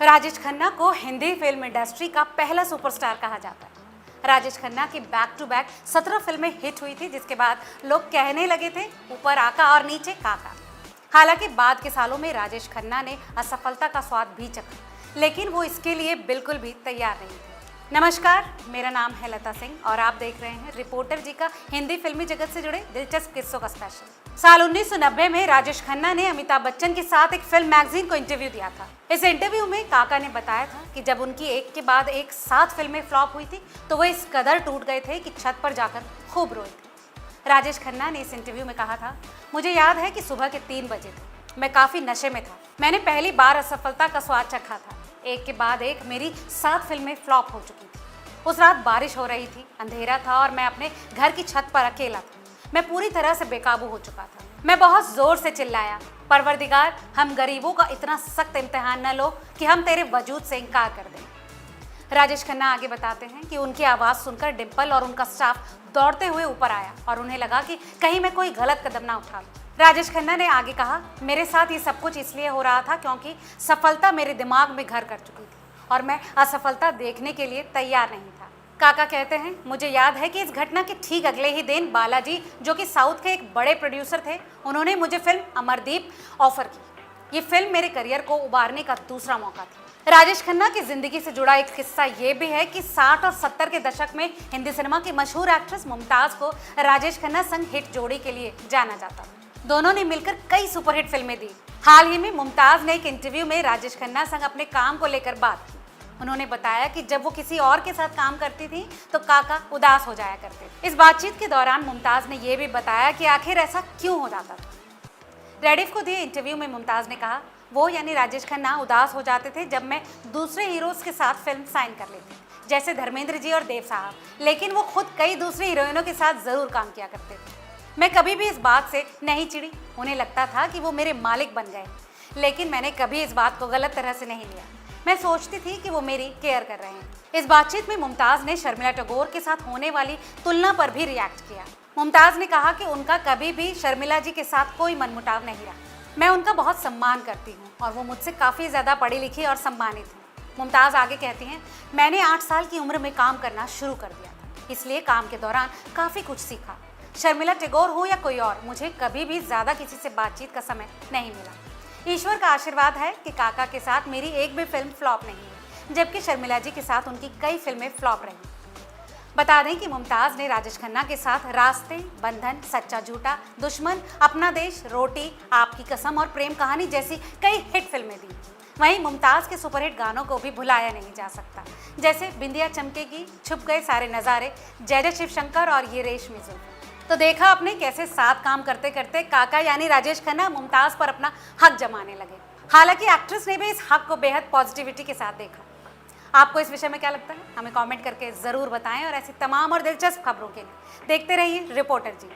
राजेश खन्ना को Hindi film industry का पहला सुपरस्टार कहा जाता है। राजेश खन्ना की बैक टू बैक 17 फिल्में हिट हुई थी, जिसके बाद लोग कहने लगे थे ऊपर आका और नीचे काका। हालांकि बाद के सालों में राजेश खन्ना ने असफलता का स्वाद भी चखा, लेकिन वो इसके लिए बिल्कुल भी तैयार नहीं थे। नमस्कार, मेरा नाम है लता सिंह और आप देख रहे हैं रिपोर्टर जी का हिंदी फिल्मी जगत से जुड़े दिलचस्प किस्सों का स्पेशल। साल 1990 में राजेश खन्ना ने अमिताभ बच्चन के साथ एक फिल्म मैगजीन को इंटरव्यू दिया था। इस इंटरव्यू में काका ने बताया था कि जब उनकी एक के बाद एक 7 फिल्में फ्लॉप हुई थी तो वह इस कदर टूट गए थे कि छत पर जाकर खूब रोए थे। राजेश खन्ना ने इस इंटरव्यू में कहा था, मुझे याद है कि सुबह के 3 बजे थे, मैं काफी नशे में था। मैंने पहली बार असफलता का स्वाद चखा था। एक के बाद एक मेरी 7 फिल्में फ्लॉप हो चुकी थी। उस रात बारिश हो रही थी, अंधेरा था और मैं अपने घर की छत पर अकेला था। मैं पूरी तरह से बेकाबू हो चुका था। मैं बहुत जोर से चिल्लाया, परवरदिगार, हम गरीबों का इतना सख्त इम्तिहान न लो कि हम तेरे वजूद से इनकार कर दें। राजेश खन्ना आगे बताते हैं कि उनकी आवाज़ सुनकर डिम्पल और उनका स्टाफ दौड़ते हुए ऊपर आया और उन्हें लगा कि कहीं मैं कोई गलत कदम ना उठा लूं। राजेश खन्ना ने आगे कहा, मेरे साथ ये सब कुछ इसलिए हो रहा था क्योंकि सफलता मेरे दिमाग में घर कर चुकी थी और मैं असफलता देखने के लिए तैयार नहीं था। काका कहते हैं, मुझे याद है कि इस घटना के ठीक अगले ही दिन बालाजी, जो कि साउथ के एक बड़े प्रोड्यूसर थे, उन्होंने मुझे फिल्म अमरदीप ऑफर की। ये फिल्म मेरे करियर को उबारने का दूसरा मौका था। राजेश खन्ना की जिंदगी से जुड़ा एक किस्सा ये भी है कि 60 और 70 के दशक में हिंदी सिनेमा की मशहूर एक्ट्रेस मुमताज को राजेश खन्ना संग हिट जोड़ी के लिए जाना जाता था। दोनों ने मिलकर कई सुपरहिट फिल्में दी। हाल ही में मुमताज ने एक इंटरव्यू में राजेश खन्ना संग अपने काम को लेकर बात की। उन्होंने बताया कि जब वो किसी और के साथ काम करती थी तो काका उदास हो जाया करते। इस बातचीत के दौरान मुमताज ने यह भी बताया कि आखिर ऐसा क्यों हो जाता था। रेडिफ को दिए इंटरव्यू में मुमताज ने कहा, वो यानी राजेश खन्ना उदास हो जाते थे जब मैं दूसरे हीरोज के साथ फिल्म साइन कर लेती, जैसे धर्मेंद्र जी और देव साहब, लेकिन वो खुद कई दूसरी हीरोइनों के साथ जरूर काम किया करते थे। मैं कभी भी इस बात से नहीं चिड़ी। उन्हें लगता था कि वो मेरे मालिक बन गए, लेकिन मैंने कभी इस बात को गलत तरह से नहीं लिया। मैं सोचती थी कि वो मेरी केयर कर रहे हैं। इस बातचीत में मुमताज ने शर्मिला टैगोर के साथ होने वाली तुलना पर भी रिएक्ट किया। मुमताज ने कहा कि उनका कभी भी शर्मिला जी के साथ कोई मनमुटाव नहीं रहा। मैं उनका बहुत सम्मान करती हूँ और वो मुझसे काफ़ी ज़्यादा पढ़ी लिखी और सम्मानित हैं। मुमताज आगे कहती हैं, मैंने 8 साल की उम्र में काम करना शुरू कर दिया था, इसलिए काम के दौरान काफ़ी कुछ सीखा। शर्मिला टैगोर हो या कोई और, मुझे कभी भी ज़्यादा किसी से बातचीत का समय नहीं मिला। ईश्वर का आशीर्वाद है कि काका के साथ मेरी एक भी फिल्म फ्लॉप नहीं है, जबकि शर्मिला जी के साथ उनकी कई फिल्में फ्लॉप रही। बता दें कि मुमताज ने राजेश खन्ना के साथ रास्ते, बंधन, सच्चा झूठा, दुश्मन, अपना देश, रोटी, आपकी कसम और प्रेम कहानी जैसी कई हिट फिल्में दी। वहीं मुमताज के सुपरहिट गानों को भी भुलाया नहीं जा सकता, जैसे बिंदिया चमकेगी, छुप गए सारे नज़ारे, जय जय शिव शंकर और ये रेशमी जुल्फ़ें। तो देखा आपने कैसे साथ काम करते करते काका यानी राजेश खन्ना मुमताज पर अपना हक जमाने लगे। हालांकि एक्ट्रेस ने भी इस हक को बेहद पॉजिटिविटी के साथ देखा। आपको इस विषय में क्या लगता है, हमें कमेंट करके ज़रूर बताएं और ऐसी तमाम और दिलचस्प खबरों के लिए देखते रहिए रिपोर्टर जी।